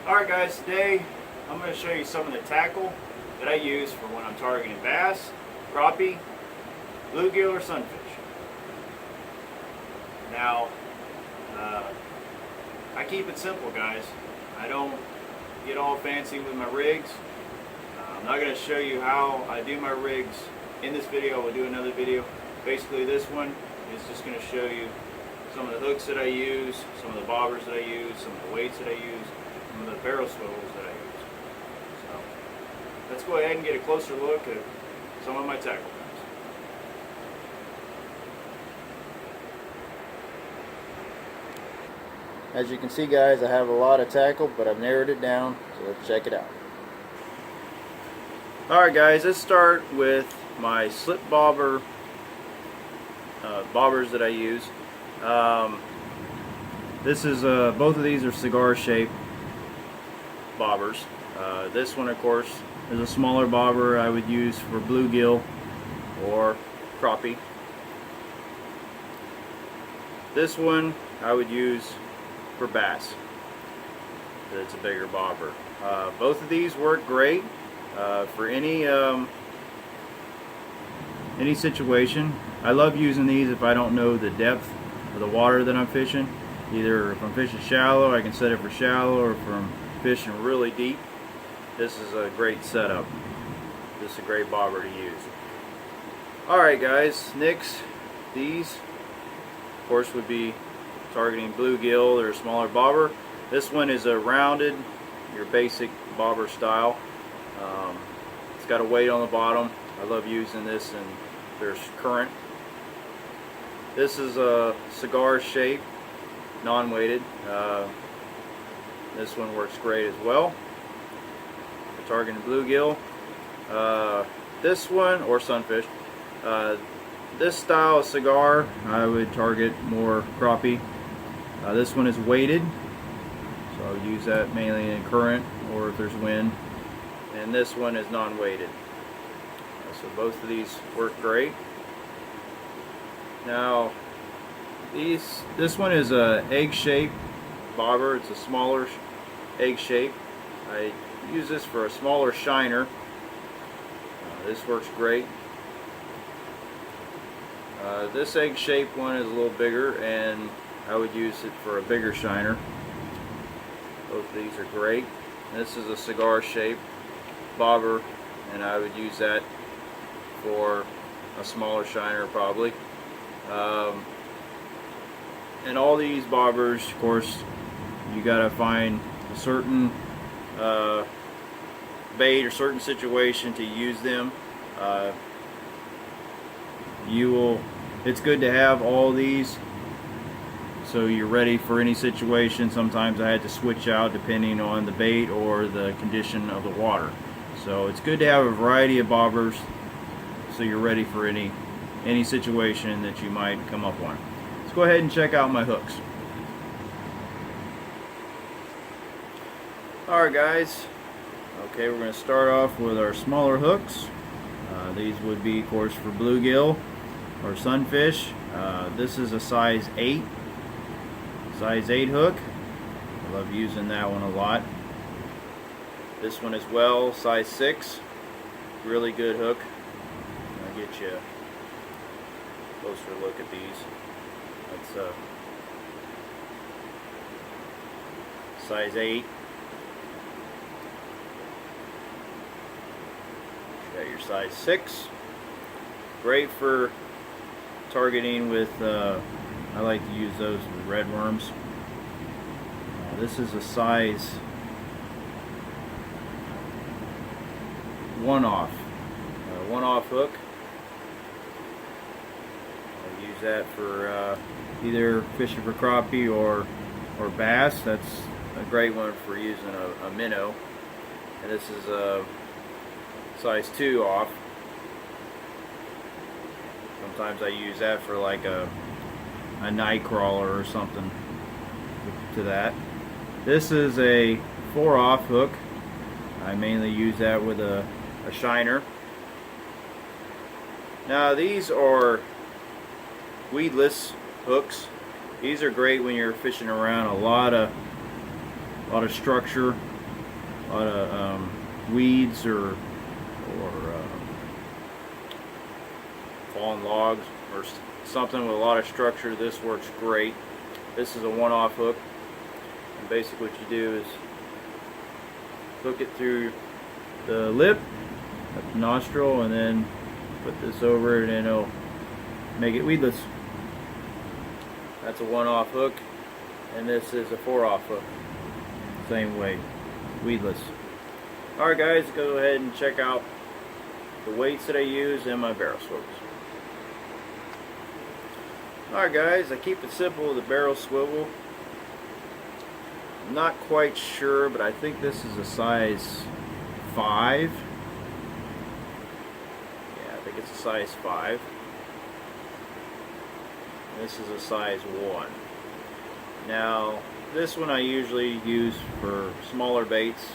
Alright guys, today I'm going to show you some of the tackle that I use for when I'm targeting bass, crappie, bluegill, or sunfish. Now, I keep it simple guys. I don't get all fancy with my rigs. I'm not going to show you how I do my rigs in this video. I will do another video. Basically this one is just going to show you some of the hooks that I use, some of the bobbers that I use, some of the weights that I use, some of the barrel swivels that I use. So let's go ahead and get a closer look at some of my tackle guys. As you can see guys, I have a lot of tackle, but I've narrowed it down, so let's check it out. Alright guys, let's start with my slip bobber bobbers that I use. This is both of these are cigar shaped bobbers. This one of course is a smaller bobber I would use for bluegill or crappie. This one I would use for bass. It's a bigger bobber. Both of these work great for any situation. I love using these if I don't know the depth of the water that I'm fishing. Either if I'm fishing shallow, I can set it for shallow, or if I'm fishing really deep, this is a great setup. This is a great bobber to use. Alright guys, next, these of course would be targeting bluegill or a smaller bobber. This one is a rounded, your basic bobber style. It's got a weight on the bottom. I love using this, and there's current. This is a cigar shape, non-weighted. This one works great as well for targeting bluegill. This one, or sunfish, this style of cigar I would target more crappie. This one is weighted, so I would use that mainly in current or if there's wind. And this one is non-weighted. So both of these work great. Now, this one is a egg-shaped bobber. It's a smaller egg shape. I use this for a smaller shiner. This works great. This egg-shaped one is a little bigger, and I would use it for a bigger shiner. Both of these are great. This is a cigar-shaped bobber, and I would use that for a smaller shiner probably. And all these bobbers, of course, you gotta find a certain bait or certain situation to use them. It's good to have all these so you're ready for any situation. Sometimes I had to switch out depending on the bait or the condition of the water. So it's good to have a variety of bobbers so you're ready for any situation that you might come up on. Let's go ahead and check out my hooks. Alright guys, okay, we're going to start off with our smaller hooks. These would be of course for bluegill or sunfish. This is a size 8 hook. I love using that one a lot. This one as well, size 6, really good hook. I'll get you a closer look at these. That's size 8. Got your size 6. Great for targeting with, I like to use those with redworms. This is a size 1-off. 1-off hook. I'll use that for either fishing for crappie or bass. That's a great one for using a minnow. And this is a size 2-off. Sometimes I use that for like a night crawler or something to that. This is a 4-off hook. I mainly use that with a shiner. Now these are weedless hooks. These are great when you're fishing around a lot of a lot of structure, a lot of weeds or fallen logs or something with a lot of structure, this works great. This is a one-off hook, and basically what you do is hook it through the lip at the nostril and then put this over it and it'll make it weedless. That's a one-off hook, and this is a 4-off hook, same way, weedless. Alright guys, go ahead and check out the weights that I use and my barrel swivels. Alright guys, I keep it simple with a barrel swivel. I'm not quite sure, but I think this is a size 5. Yeah, I think it's a size 5. This is a size 1. Now, this one I usually use for smaller baits,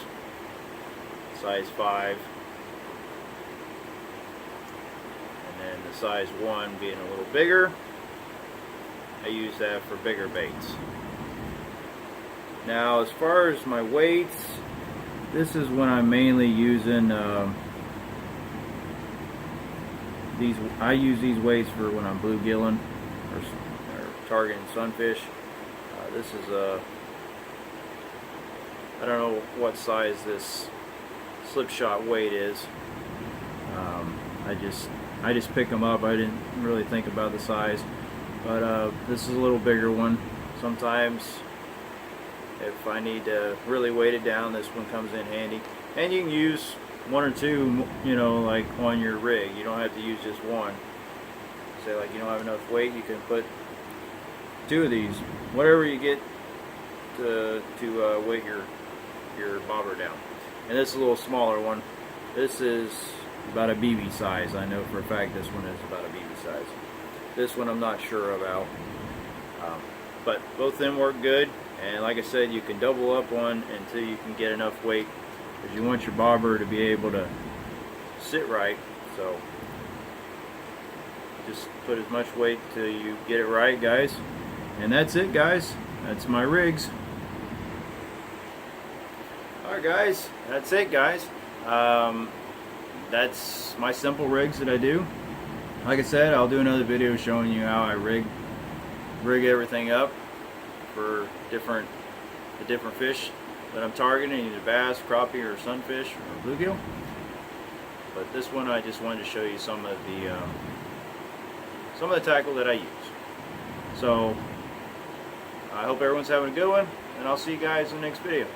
size 5. And then the size 1 being a little bigger, I use that for bigger baits. Now, as far as my weights, this is when I'm mainly using these. I use these weights for when I'm bluegilling or targeting sunfish. This is a, I don't know what size this slip shot weight is. I just pick them up. I didn't really think about the size, but this is a little bigger one. Sometimes if I need to really weight it down, this one comes in handy. And you can use 1 or 2, you know, like on your rig. You don't have to use just one. Say like you don't have enough weight, you can put 2 of these, whatever you get to weight your bobber down. And this is a little smaller one. This is about a BB size. I know for a fact this one is about a BB size. This one I'm not sure about, but both of them work good. And like I said, you can double up one until you can get enough weight, because you want your bobber to be able to sit right. So just put as much weight till you get it right, guys. And that's it, guys. That's my rigs. Alright guys, that's it, guys. That's my simple rigs that I do. Like I said, I'll do another video showing you how I rig everything up for the different fish that I'm targeting, either bass, crappie, or sunfish, or bluegill. But this one, I just wanted to show you some of the tackle that I use. So I hope everyone's having a good one, and I'll see you guys in the next video.